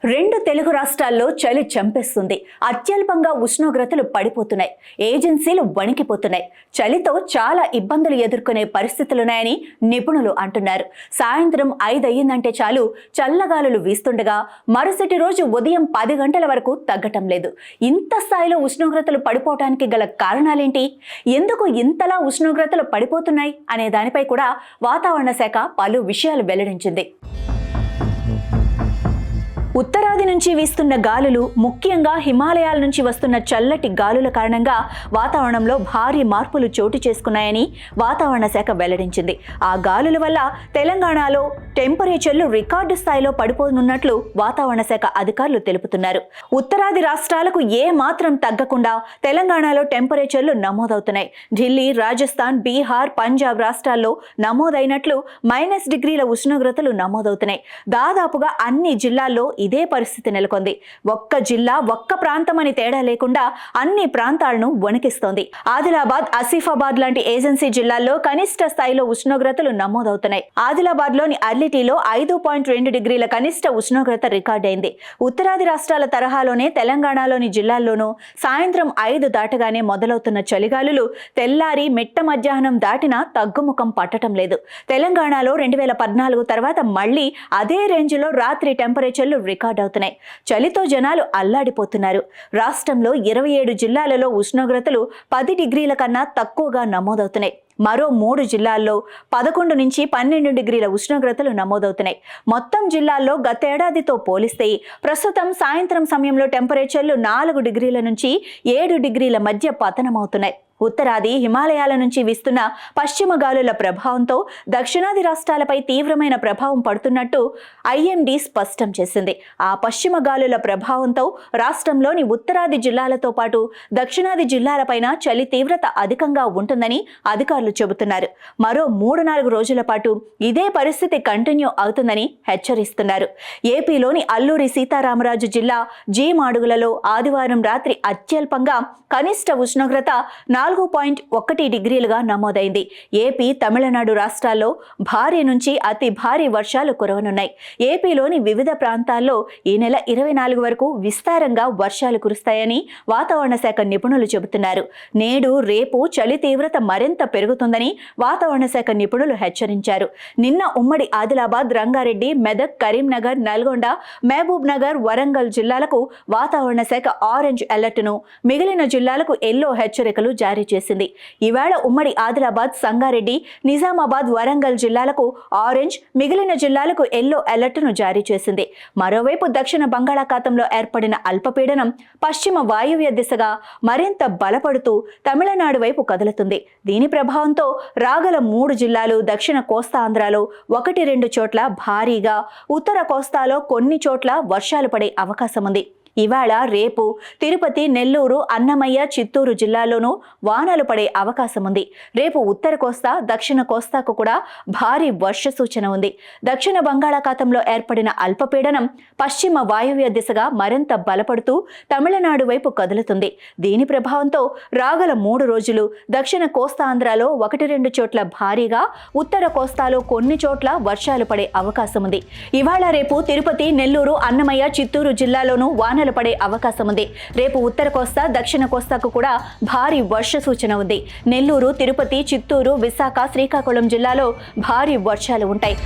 రెండు తెలుగు రాష్ట్రాల్లో చలి చంపేస్తుంది. అత్యల్పంగా ఉష్ణోగ్రతలు పడిపోతున్నాయి. ఏజెన్సీలు వణికిపోతున్నాయి. చలితో చాలా ఇబ్బందులు ఎదుర్కొనే పరిస్థితులున్నాయని నిపుణులు అంటున్నారు. సాయంత్రం 5 అయ్యిందంటే చాలు చల్లగాలులు వీస్తుండగా మరుసటి రోజు ఉదయం 10 గంటల వరకు తగ్గటం లేదు. ఇంత స్థాయిలో ఉష్ణోగ్రతలు పడిపోవటానికి గల కారణాలేంటి? ఎందుకు ఇంతలా ఉష్ణోగ్రతలు పడిపోతున్నాయి అనే దానిపై కూడా వాతావరణ శాఖ పలు విషయాలు వెల్లడించింది. ఉత్తరాది నుంచి వీస్తున్న గాలులు, ముఖ్యంగా హిమాలయాల నుంచి వస్తున్న చల్లటి గాలుల కారణంగా వాతావరణంలో భారీ మార్పులు చోటు చేసుకున్నాయని వాతావరణ శాఖ వెల్లడించింది. ఆ గాలుల వల్ల తెలంగాణలో టెంపరేచర్లు రికార్డు స్థాయిలో పడిపోనున్నట్లు వాతావరణ శాఖ అధికారులు తెలుపుతున్నారు. ఉత్తరాది రాష్ట్రాలకు ఏ మాత్రం తగ్గకుండా తెలంగాణలో టెంపరేచర్లు నమోదవుతున్నాయి. ఢిల్లీ, రాజస్థాన్, బీహార్, పంజాబ్ రాష్ట్రాల్లో నమోదైనట్లు -డిగ్రీల ఉష్ణోగ్రతలు నమోదవుతున్నాయి. దాదాపుగా అన్ని జిల్లాల్లో ఇదే పరిస్థితి నెలకొంది. ఒక్క జిల్లా, ఒక్క ప్రాంతం అని తేడా లేకుండా అన్ని ప్రాంతాలను వణికిస్తోంది. ఆదిలాబాద్, ఆసిఫాబాద్ లాంటి ఏజెన్సీ జిల్లాల్లో కనిష్ట స్థాయిలో ఉష్ణోగ్రతలు నమోదవుతున్నాయి. ఆదిలాబాద్ లోని అర్లిటీలో 5.2 డిగ్రీల కనిష్ట ఉష్ణోగ్రత రికార్డైంది. ఉత్తరాది రాష్ట్రాల తరహాలోనే తెలంగాణలోని జిల్లాల్లోనూ సాయంత్రం 5 దాటగానే మొదలవుతున్న చలిగాలులు తెల్లారి మిట్ట మధ్యాహ్నం దాటినా తగ్గుముఖం పట్టడం లేదు. తెలంగాణలో 2014 తర్వాత మళ్లీ అదే రేంజ్లో రాత్రి టెంపరేచర్లు రికార్డ్ అవుతున్నాయి. చలితో జనాలు అల్లాడిపోతున్నారు. రాష్ట్రంలో 27 జిల్లాలలో ఉష్ణోగ్రతలు 10 డిగ్రీల కన్నా తక్కువగా నమోదవుతున్నాయి. మరో 3 జిల్లాల్లో 11 నుంచి 12 డిగ్రీల ఉష్ణోగ్రతలు నమోదవుతున్నాయి. మొత్తం జిల్లాల్లో గతేడాదితో పోలిస్తే ప్రస్తుతం సాయంత్రం సమయంలో టెంపరేచర్లు 4 డిగ్రీల నుంచి 7 డిగ్రీల మధ్య పతనమవుతున్నాయి. ఉత్తరాది, హిమాలయాల నుంచి వీస్తున్న పశ్చిమ గాలుల ప్రభావంతో దక్షిణాది రాష్ట్రాలపై తీవ్రమైన ప్రభావం పడుతున్నట్టు IMD స్పష్టం చేసింది. ఆ పశ్చిమ గాలుల ప్రభావంతో రాష్ట్రంలోని ఉత్తరాది జిల్లాలతో పాటు దక్షిణాది జిల్లాలపైన చలి తీవ్రత అధికంగా ఉంటుందని అధికారులు చెబుతున్నారు. మరో 3-4 రోజుల పాటు ఇదే పరిస్థితి కంటిన్యూ అవుతుందని హెచ్చరిస్తున్నారు. ఏపీలోని అల్లూరి సీతారామరాజు జిల్లా జీమాడుగులలో ఆదివారం రాత్రి అత్యల్పంగా కనిష్ట ఉష్ణోగ్రత 4.1 డిగ్రీలుగా నమోదైంది. ఏపీ, తమిళనాడు రాష్ట్రాల్లో భారీ నుంచి అతి భారీ వర్షాలు కురవనున్నాయి. ఏపీలోని వివిధ ప్రాంతాల్లో ఈ నెల 24 వరకు విస్తారంగా వర్షాలు కురుస్తాయని వాతావరణ శాఖ నిపుణులు చెబుతున్నారు. నేడు, రేపు చలి తీవ్రత మరింత పెరుగుతుందని వాతావరణ శాఖ నిపుణులు హెచ్చరించారు. నిన్న ఉమ్మడి ఆదిలాబాద్, రంగారెడ్డి, మెదక్, కరీంనగర్, నల్గొండ, మహబూబ్ నగర్, వరంగల్ జిల్లాలకు వాతావరణ శాఖ ఆరెంజ్ అలర్ట్ను, మిగిలిన జిల్లాలకు ఎల్లో హెచ్చరికలు జారీ చేసింది. ఇవాళ ఉమ్మడి ఆదిలాబాద్, సంగారెడ్డి, నిజామాబాద్, వరంగల్ జిల్లాలకు ఆరెంజ్, మిగిలిన జిల్లాలకు ఎల్లో అలర్ట్ను జారీ చేసింది. మరోవైపు దక్షిణ బంగాళాఖాతంలో ఏర్పడిన అల్పపీడనం పశ్చిమ వాయువ్య దిశగా మరింత బలపడుతూ తమిళనాడు వైపు కదులుతుంది. దీని ప్రభావంతో రాగల 3 జిల్లాలు, దక్షిణ కోస్తాంధ్రలో 1-2 చోట్ల భారీగా, ఉత్తర కోస్తాలో కొన్ని చోట్ల వర్షాలు పడే అవకాశం ఉంది. ఇవాళ, రేపు తిరుపతి, నెల్లూరు, అన్నమయ్య, చిత్తూరు జిల్లాల్లోనూ వానలు పడే అవకాశం ఉంది. రేపు ఉత్తర కోస్తా, దక్షిణ కోస్తాకు కూడా భారీ వర్ష సూచన ఉంది. దక్షిణ బంగాళాఖాతంలో ఏర్పడిన అల్పపీడనం పశ్చిమ వాయువ్య దిశగా మరింత బలపడుతూ తమిళనాడు వైపు కదులుతుంది. దీని ప్రభావంతో రాగల 3 రోజులు దక్షిణ కోస్తాంధ్రలో 1-2 చోట్ల భారీగా, ఉత్తర కోస్తాలో కొన్ని చోట్ల వర్షాలు పడే అవకాశం ఉంది. ఇవాళ, రేపు తిరుపతి, నెల్లూరు, అన్నమయ్య, చిత్తూరు జిల్లాలోనూ వానలు పడే అవకాశం ఉంది. రేపు ఉత్తర కోస్తా, దక్షిణ కోస్తాకు కూడా భారీ వర్ష సూచన ఉంది. నెల్లూరు, తిరుపతి, చిత్తూరు, విశాఖ, శ్రీకాకుళం జిల్లాలో భారీ వర్షాలు ఉంటాయి.